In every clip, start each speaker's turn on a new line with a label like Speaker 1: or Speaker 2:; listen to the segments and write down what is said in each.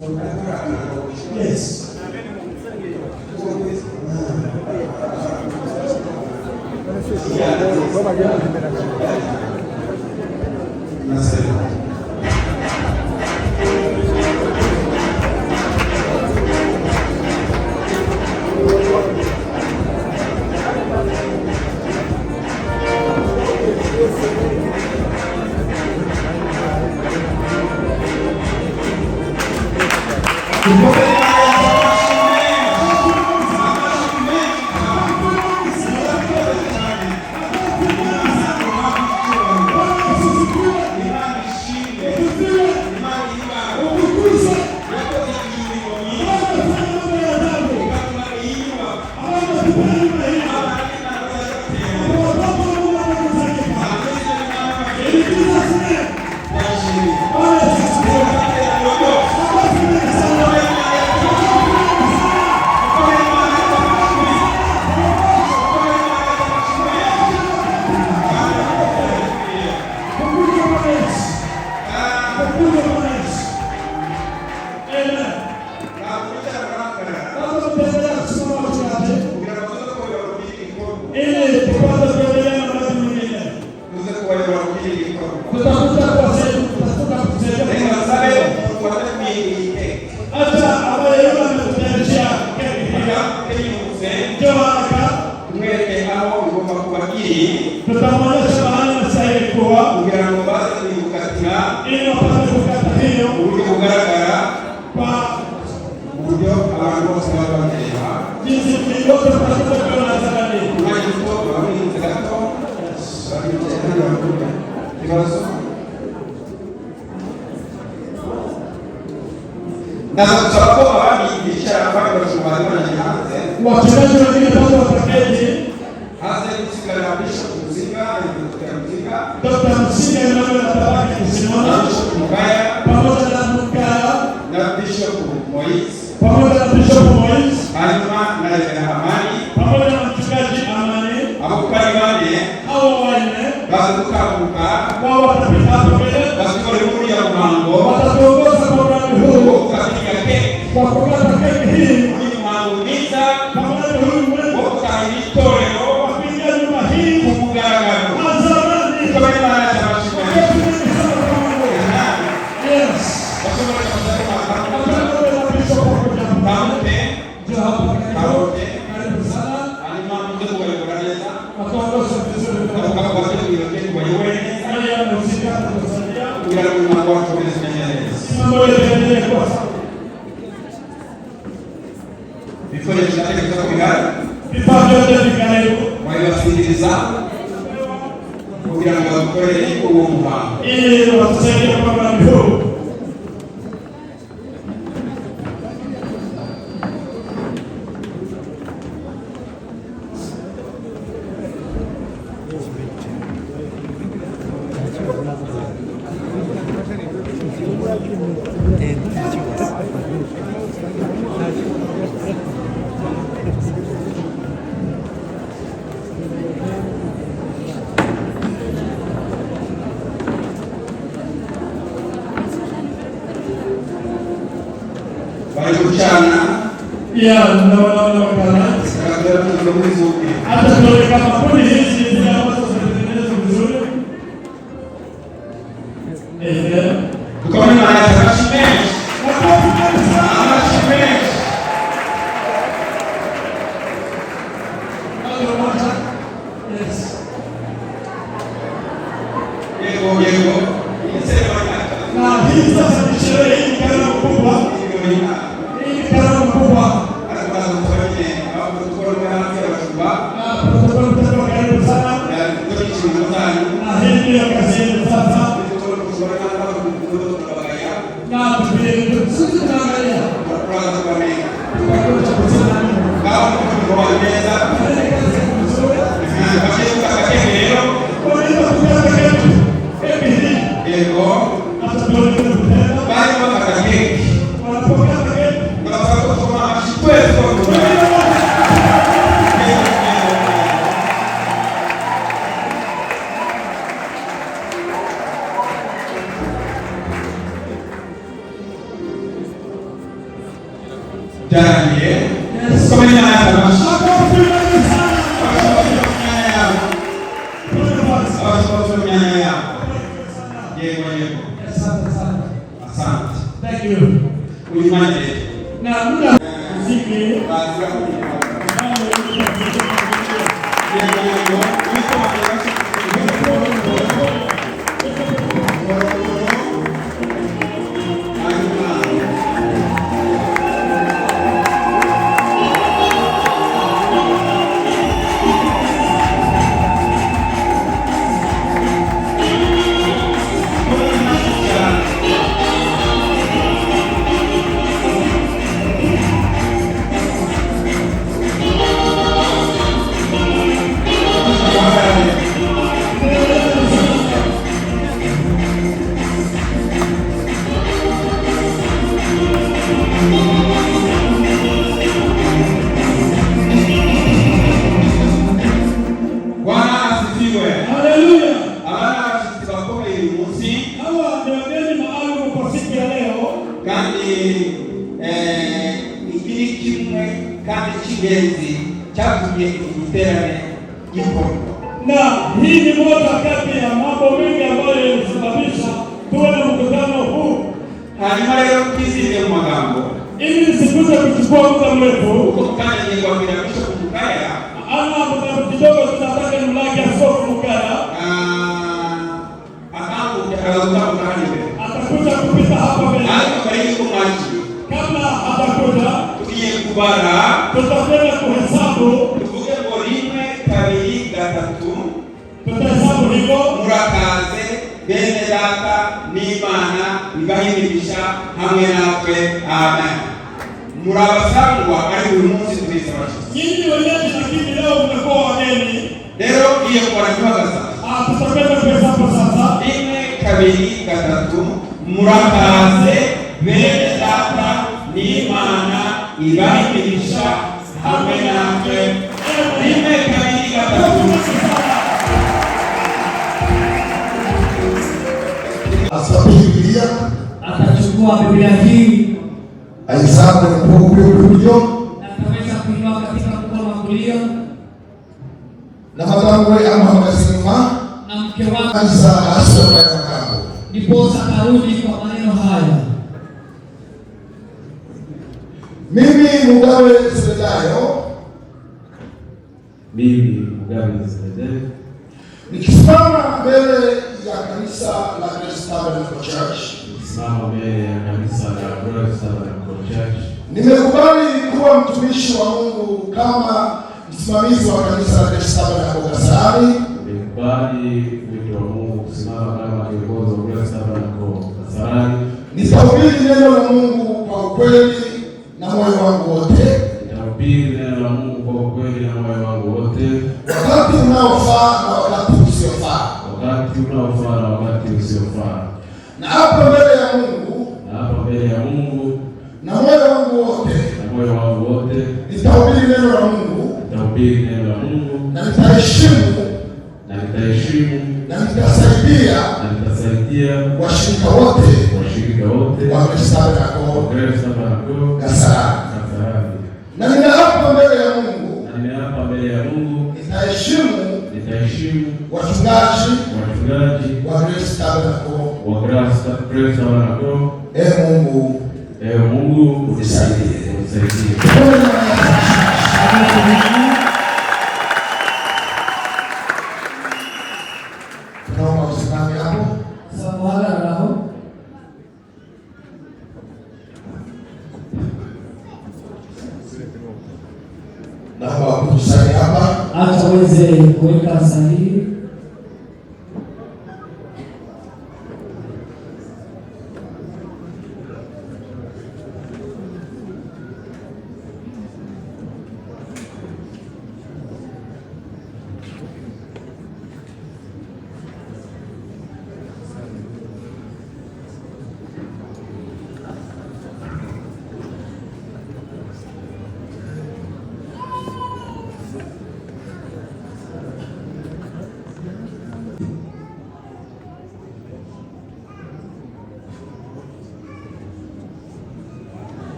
Speaker 1: Yes.
Speaker 2: Na sababu abandi bicara abandi bashobora kubanyahanze
Speaker 1: wachezaji wengine bado watakeje
Speaker 2: hasa kusikana bishop muzika
Speaker 1: Dr. Msinga ndio atabaki kusimama
Speaker 2: Mugaya
Speaker 1: pamoja na Mugaya
Speaker 2: na Bishop Moise Halima na Hamani
Speaker 1: pamoja na mchungaji Amani
Speaker 2: abukari bane
Speaker 1: hao wanne
Speaker 2: bazukabuka
Speaker 1: wao watapita hapo mbele
Speaker 2: bazikore muri ya mwango
Speaker 1: wataongoza programu huu
Speaker 2: katika keki
Speaker 1: kwa kukata keki hii
Speaker 2: muri mwanguliza
Speaker 1: pamoja na huyu mwenye
Speaker 2: wakati torero
Speaker 1: wapiga nyumba hii
Speaker 2: kugaragara
Speaker 1: hazamani
Speaker 2: kama ni maana ya mashika
Speaker 1: yes
Speaker 2: wasoma kama
Speaker 1: ya no kana hata ndio kama kundi hizi ambazo zinatengenezwa vizuri
Speaker 2: kama ni maana ya mashine ikiri kimwe kandi cy'ingenzi cyatumye igiterane gikorwa.
Speaker 1: Na hii ni moja kati ya mambo mengi ambayo yanasababisha tuwe na mkutano huu.
Speaker 2: Hanyuma rero twizire mu magambo
Speaker 1: ili nisikuze kuchukua muda mrefu
Speaker 2: uko mkanya nyingwabira bisho kumukaya
Speaker 1: ama muda kidogo tunataka nimlaki askofu Mukaya atakuja kupita hapa mbele. Kabla atakuja
Speaker 2: tugiye kubara
Speaker 1: tutakwenda kuhesabu
Speaker 2: tuvuge ngo 1 2 3
Speaker 1: tutahesabu hivyo.
Speaker 2: Murakaze bene data n'Imana ibahimirisha hamwe natwe. Amen. Murabasangwa ari buri munsi turisaba
Speaker 1: nyinyi wenyewe, lakini leo mmekuwa wageni.
Speaker 2: Rero iyo kwa tuhagaza
Speaker 1: tutakwenda kuhesabu sasa.
Speaker 2: 1 2 3 murakaze bene data n'Imana ibahimirisha hamwe natwe. 1 2 3
Speaker 3: Biblia
Speaker 4: atachukua Biblia hii
Speaker 3: aisabu kwa kulia
Speaker 4: na ataweza kuinua katika mkono wa kulia
Speaker 3: na matangwe ama makasima
Speaker 4: na mke wake
Speaker 3: anza asema yako
Speaker 4: ndiposa karudi kwa maneno haya.
Speaker 3: Mimi Mugabe Zebedayo nikisimama mbele ya kanisa la Grace Tabernacle Church, nimekubali kuwa mtumishi wa Mungu kama msimamizi wa kanisa la Grace Tabernacle Kasarani. Nitahubiri neno la Mungu kwa ukweli na moyo wangu wote. Wakati unaofaa na wakati usiofaa. Na hapa mbele ya Mungu na moyo wangu wote nitahubiri neno la Mungu na nitaheshimu na nitasaidia washirika wote wa Grace Tabernacle Kasarani. Na ninaapa mbele ya Mungu nitaheshimu wachungaji wa Grace Tabernacle. Mungu unisaidie. Naomba usimame hapo.
Speaker 4: Samahani raho.
Speaker 3: Naomba kutusaidia hapa.
Speaker 4: Acha weze kuweka sahihi.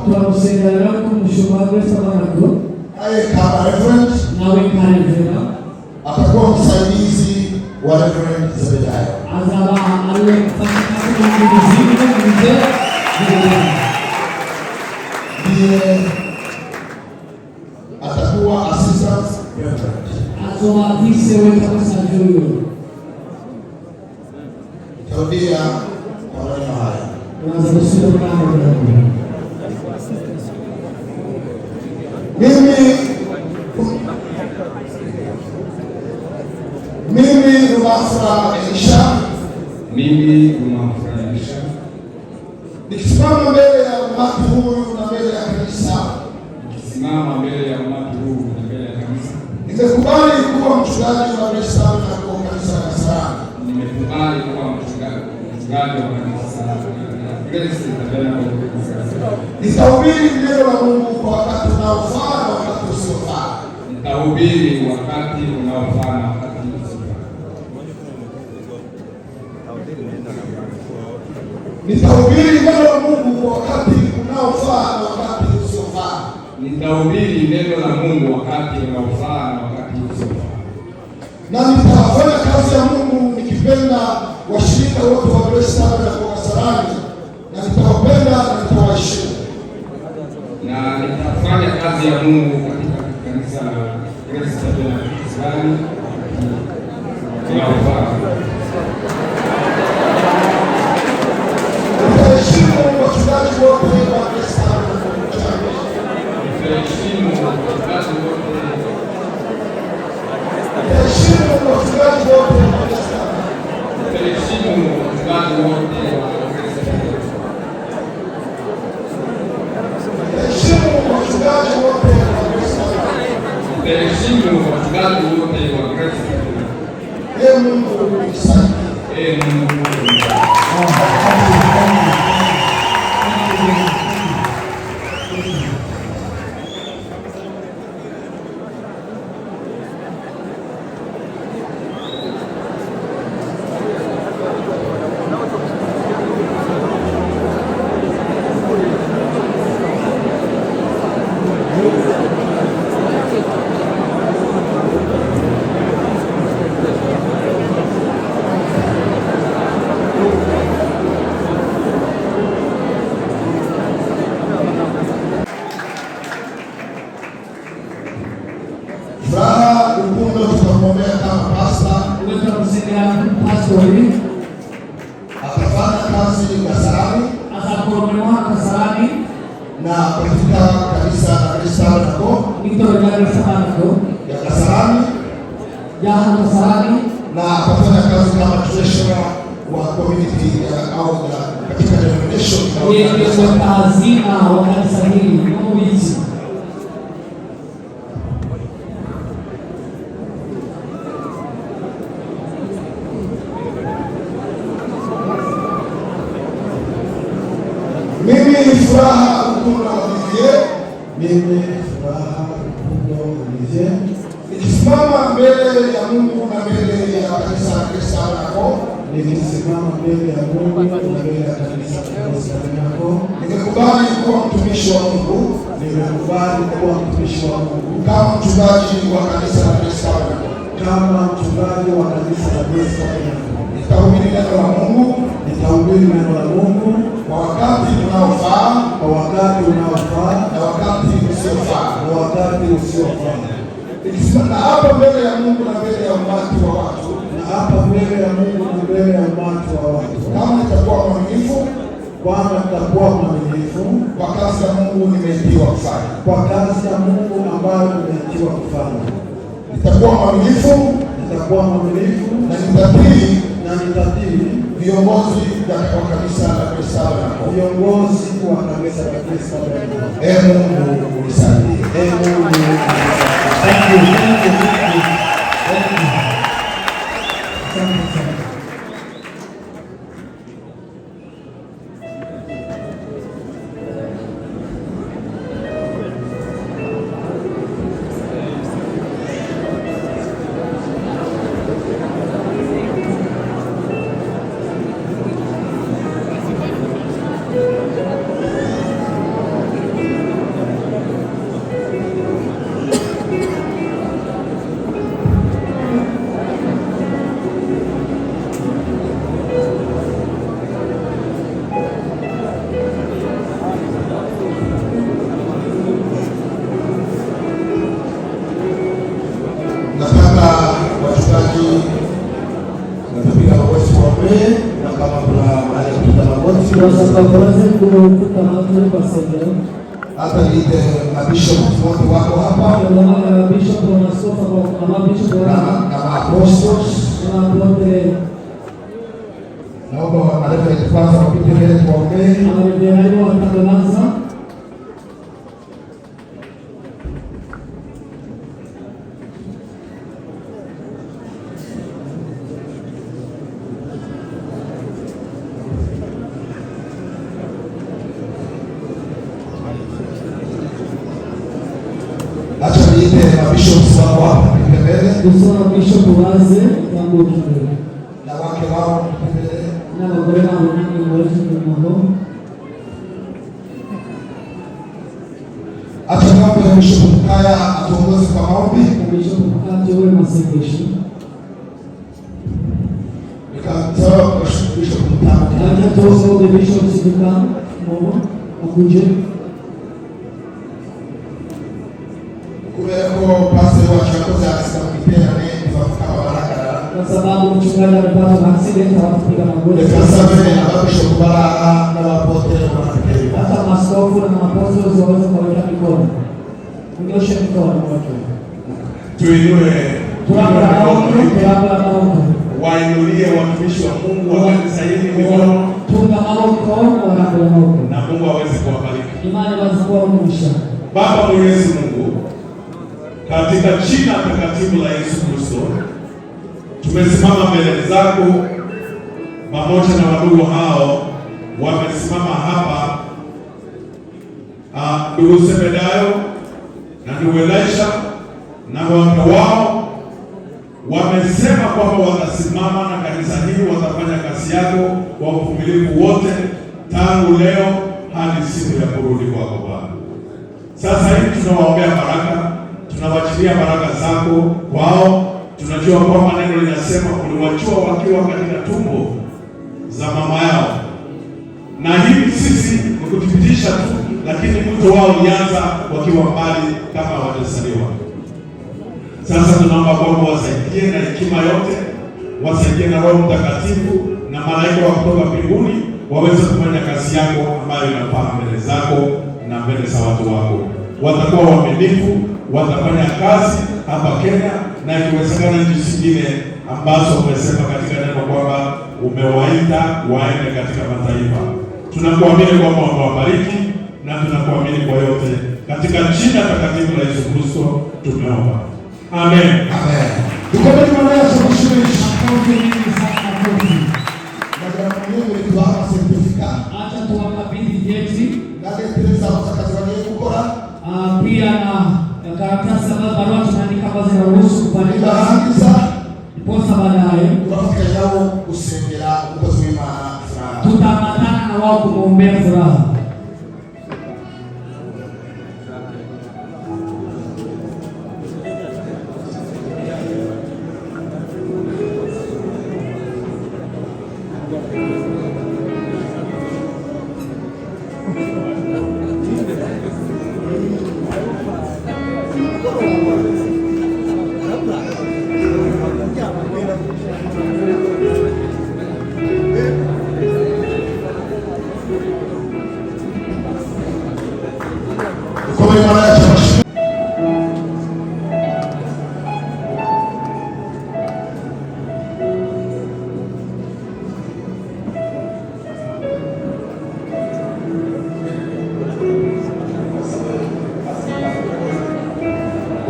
Speaker 4: Tunakusaidia kumshukuru Grace Tabernacle.
Speaker 3: Kama reverend
Speaker 4: Nawe karibu.
Speaker 3: Atakuwa msaidizi wa Reverend Zebedayo.
Speaker 4: Azaba aliyefanya kazi na mzee
Speaker 3: ndiye atakuwa assistant reverend.
Speaker 4: Azoafise wewe kama sajuyo.
Speaker 3: Taudia kwa maneno haya.
Speaker 4: Tunaanza kusoma kama ndio.
Speaker 3: Mimi Rumafra Elisha nikisimama mbele ya umati huu na mbele ya kanisa, nimekubali kuwa mchungaji wa Grace Tabernacle kanisa la Kasarani. Nitahubiri neno la Mungu kwa wakati unaofaa na wakati usiofaa.
Speaker 2: Nitahubiri wakati unaofaa na wakati usiofaa.
Speaker 3: Nitahubiri neno la Mungu kwa wakati unaofaa na wakati usiofaa.
Speaker 2: Nitahubiri neno la Mungu wakati unaofaa na wakati usiofaa.
Speaker 3: Na nitafanya kazi ya Mungu nikipenda washirika wote wa Grace Tabernacle Kasarani, na nitawapenda na nitawaheshimu.
Speaker 2: Na nitafanya kazi ya Mungu katika kanisa la Grace Tabernacle Kasarani unaofaa.
Speaker 3: Nitaheshimu wachungaji wote wa Grace Tabernacle Church.
Speaker 2: Nitaheshimu wachungaji wote.
Speaker 3: Nitaheshimu wachungaji wote wa Grace Tabernacle.
Speaker 2: Nitaheshimu wachungaji wote wa Grace Tabernacle.
Speaker 3: Nitaheshimu wachungaji wote wa Grace Tabernacle.
Speaker 2: Nitaheshimu wachungaji wote wa Grace Tabernacle.
Speaker 3: Ee Mungu unisaidie.
Speaker 2: Ee Mungu unisaidie.
Speaker 3: Furaha Lukundo tutamwombea kama pasta.
Speaker 4: Tutakusaidia pastori
Speaker 3: Atafanya kazi Kasarani
Speaker 4: azakuonewa Kasarani
Speaker 3: na katika kanisa la Grace Tabernacle
Speaker 4: nitorejea Sabato
Speaker 3: ya Kasarani,
Speaker 4: ya Kasarani,
Speaker 3: na atafanya kazi kama treasurer wa community au katika denomination
Speaker 4: yeye ndiye hazina wa kanisa hili Mungu hizi.
Speaker 3: Mimi Furaha Lukundo Olivier, mimi Furaha Lukundo Olivier, nikisimama mbele ya Mungu na mbele ya kanisa la Grace Tabernacle,
Speaker 5: nikisimama mbele ya Mungu na mbele ya kanisa la Grace Tabernacle,
Speaker 3: nimekubali kuwa mtumishi wa Mungu,
Speaker 5: nimekubali kuwa mtumishi wa Mungu
Speaker 3: kama mchungaji wa kanisa la Grace Tabernacle.
Speaker 5: kama mchungaji wa kanisa la Grace Tabernacle.
Speaker 3: Nitahubiri neno la Mungu,
Speaker 5: nitahubiri neno la Mungu
Speaker 3: kwa wakati unaofaa
Speaker 5: kwa wakati unaofaa
Speaker 3: na wakati usiofaa.
Speaker 5: na wakati usiofaa.
Speaker 3: Nikisimama hapa mbele ya Mungu na mbele ya umati wa watu,
Speaker 5: Na hapa mbele ya Mungu na mbele ya umati wa watu,
Speaker 3: kama nitakuwa mwaminifu
Speaker 5: kwamba nitakuwa mwaminifu
Speaker 3: kwa kazi ya Mungu nimeitiwa kufanya.
Speaker 5: kwa kazi ya Mungu ambayo nimeitiwa kufanya.
Speaker 3: Nitakuwa mwaminifu
Speaker 5: Nitakuwa mwaminifu
Speaker 3: na nitatii
Speaker 5: na nitatii
Speaker 3: viongozi wa kanisa la Grace Tabernacle.
Speaker 5: viongozi wa kanisa la Grace Tabernacle.
Speaker 3: Ee Mungu unisaidie.
Speaker 5: Ee Mungu
Speaker 4: Thank you, thank you, thank you. Thank you. Asante sana.
Speaker 3: Nataka wachungaji napiga magoti waombee, na kama kuna mahali ya kupiga magoti
Speaker 4: Tunaweza kukuta mahali kwa sasa.
Speaker 3: hata niite mabishop wote wako hapa
Speaker 4: Kuna bishop na askofu kwa mabishop
Speaker 3: na maapostles.
Speaker 4: wote
Speaker 3: Naomba mareverend kwanza wapite mbele tuwaombee.
Speaker 4: wanaendelea watatangaza.
Speaker 3: Bishop wako hapa mbele.
Speaker 4: Dusaba Bishop waze tangu kidogo.
Speaker 3: Na wake wao mbele.
Speaker 4: Na wagore wao nani mwezi mmoja.
Speaker 3: Acha mambo ya Bishop Mkaya atuongoze kwa maombi.
Speaker 4: Bishop Mkaya atoe masengesho.
Speaker 3: Nikatoa Bishop Mkaya.
Speaker 4: Acha toa Bishop Sidika mmoja akuje.
Speaker 3: Kumeko pasi wa chakoza asikamipea ni kwa baraka.
Speaker 4: Kwa sababu mchungaji alipata accident akapiga magoti.
Speaker 3: Nikasema na Bishop Baraka na wapote wanapenda.
Speaker 4: Hata maskofu na maapostoli waweze kuweka mikono. Nyosha mikono watu.
Speaker 1: Tuinue wainulie watumishi wa Mungu wa kanisa hili mikono.
Speaker 4: Tunga maoko wanapo maoko.
Speaker 1: Na Mungu aweze kuwabariki.
Speaker 4: Imani wazikuwa mwisha.
Speaker 1: Baba Mwenyezi Mungu, katika jina takatifu la Yesu Kristo, tumesimama mbele zako pamoja na wadogo hao wamesimama hapa, ndugu Semedayo na ndugu Elisha na wake wao wamesema kwamba watasimama na kanisa hili, watafanya kazi yako kwa uvumilivu wote tangu leo hadi siku ya kurudi kwako Baba. Sasa hivi tunawaombea baraka, tunawachilia baraka zako kwao. Tunajua kwamba neno linasema uliwachua wakiwa katika tumbo za mama yao, na hivi sisi ni kuthibitisha tu, lakini mto wao ulianza wakiwa mbali kama hawajazaliwa. Sasa tunaomba kwamba wasaidie na hekima yote, wasaidie na Roho Mtakatifu na malaika wa kutoka mbinguni waweze kufanya kazi yako ambayo inafaa mbele zako na mbele za watu wako. Watakuwa waaminifu, watafanya kazi hapa Kenya na ikiwezekana nchi zingine ambazo umesema katika neno kwamba umewaita waende katika mataifa. Tunakuamini kwamba umewabariki na tunakuamini kwa yote, katika jina takatifu la Yesu Kristo tumeomba. Amen.
Speaker 3: Amen. Tukomeni maneno ya kushiriki
Speaker 4: Makofi mingi sana makofi.
Speaker 3: na Mungu wetu hapa sertifika.
Speaker 4: Acha tuwakabidhi vyeti.
Speaker 3: Na Teresa mtakatifu kukora.
Speaker 4: Pia na karatasi ambazo barua tunaandika ambazo zinaruhusu kufanyika
Speaker 3: Tunaanza
Speaker 4: posa baadaye.
Speaker 3: tunafika yao kusengera ukazima furaha.
Speaker 4: Tutaambatana na wao kumwombea furaha.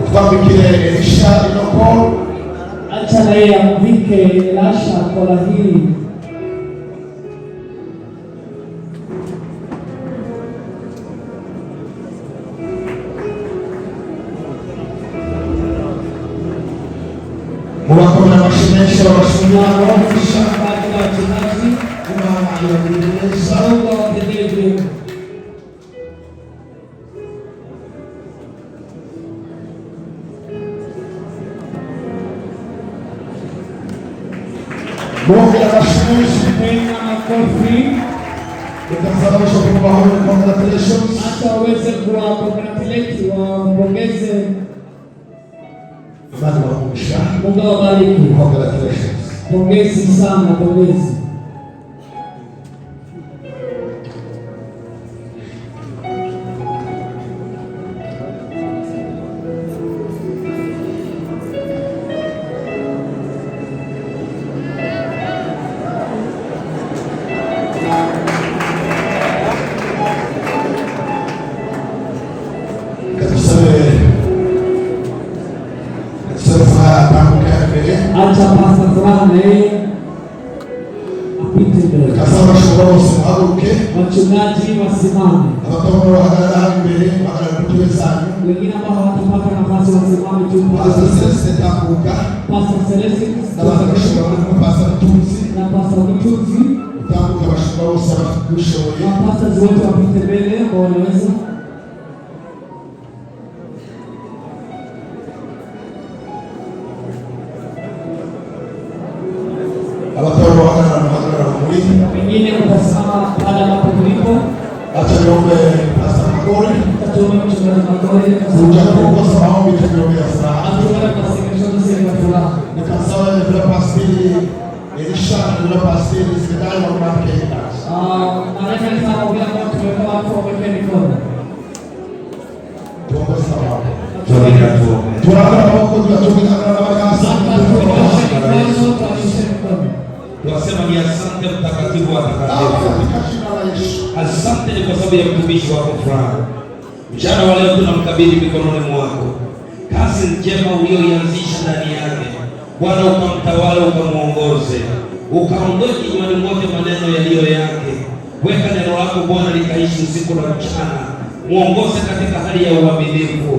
Speaker 3: Tukabikire Elisha inoko.
Speaker 4: Acha na yeye amvike Elisha kola hili.
Speaker 3: Mwakona mashinesha washimia
Speaker 4: Kisha baada ya wachezaji sauwa wapendeje.
Speaker 3: Mungu anashimisha
Speaker 4: Tena makofi.
Speaker 3: Nitasababisha kwa mahali congratulations.
Speaker 4: Acha waweze kuwa congratulate wampongeze.
Speaker 3: Bado wakumbusha.
Speaker 4: Mungu awabariki.
Speaker 3: Congratulations.
Speaker 4: Pongezi sana, pongezi.
Speaker 3: Acha
Speaker 4: pasta fulani apite mbele.
Speaker 3: bose muhaguruke.
Speaker 4: Wachungaji wasimame.
Speaker 3: Abataona wahagarara imbere bahagarara ku ntebe zanyu.
Speaker 4: Wengine ambao hawatapata nafasi wasimame tu.
Speaker 3: Pastor Celeste tambuka.
Speaker 4: Pastor Celeste
Speaker 3: na Pastor Tunzi
Speaker 4: na Pastor Tunzi
Speaker 3: tambuka bashika bose abashoboye.
Speaker 4: Na pastors wote wapite mbele ambao wanaweza.
Speaker 3: Abataona wahagarara muri.
Speaker 4: Wengine watasimama pale ambapo tulipo.
Speaker 3: Acha niombe Pastor Makore.
Speaker 4: Tatuombe mchungaji Makore.
Speaker 3: Kuja kuongoza maombi tukiomba furaha.
Speaker 4: Atuone kwa sekretari sema furaha.
Speaker 3: Nikasawa ni vile pastiri Elisha na vile pastiri Zedai wa mwanamke Elisha.
Speaker 4: Maana ni sawa bila kwa tumepewa hapo kwa mikono.
Speaker 3: Tuombe sawa.
Speaker 1: Tuombe.
Speaker 3: Tunaomba Mungu tunatumia na baraka.
Speaker 2: Tunasema ni asante mtakatifu wa takatifu. Asante ni kwa sababu ya mtumishi wako Frank. Mchana wa leo tunamkabidhi mikononi mwako. Kazi njema uliyoianzisha ndani yake. Bwana ukamtawala, ukamuongoze. Ukaondoe kinywani mwake maneno yaliyo yake. Weka neno lako Bwana likaishi usiku na mchana. Muongoze katika hali ya uaminifu.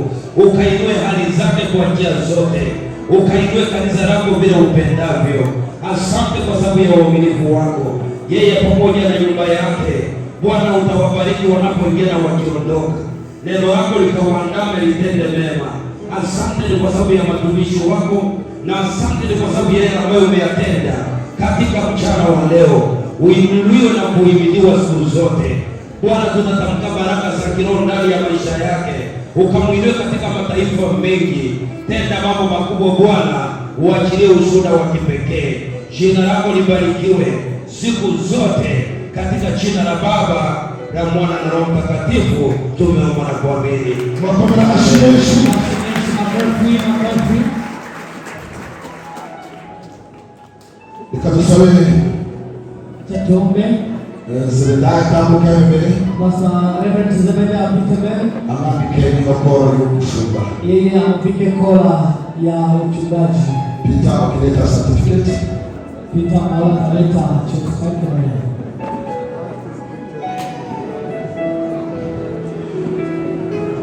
Speaker 2: Ukainue hali zake kwa njia zote. Ukainue kanisa lako vile upendavyo. Asante kwa sababu ya uaminifu wako. Yeye pamoja na nyumba yake. Bwana utawabariki wanapoingia na wakiondoka. Neno lako likawaandame litende mema. Asante ni kwa sababu ya matumishi wako, na asante ni kwa sababu ya yale ambayo umeyatenda katika mchana wa leo. Uinuliwe na kuhimidiwa siku zote. Bwana, tunatamka baraka za kiroho ndani ya maisha yake. Ukamwinue katika mataifa mengi. Tenda mambo makubwa Bwana, uachilie ushuhuda wa kipekee. Jina lako libarikiwe siku zote, katika jina la Baba na Mwana na Roho Mtakatifu tumeomba na kuamini.
Speaker 3: Nikatusome
Speaker 4: tuombe.
Speaker 3: Zedai tambuka mbele.
Speaker 4: Pastor Reverend Zebeda apite mbele.
Speaker 3: Amapike mikono y'ubushumba.
Speaker 4: Yeye amepike kola ya uchungaji.
Speaker 3: Pita ukileta certificate.
Speaker 4: Pita mara kaleta cheti chake mbele.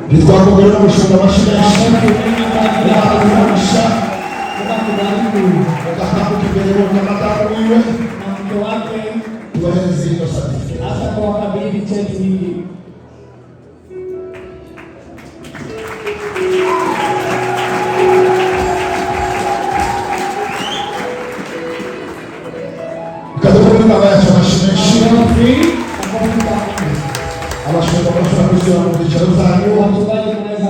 Speaker 3: Bitwa kugera no mushumba mashine ya Akatambuka mbele wa matamu wiwe
Speaker 4: na mke wake
Speaker 3: tuwaenzi hiyo certificate.
Speaker 4: hata kwa kabidhi cheti hiki.
Speaker 3: Kadokoni baba ya mashine
Speaker 4: Free.
Speaker 3: abashumba bashobora kuzira mu byicaro zanyu.
Speaker 4: Wachungaji wanaweza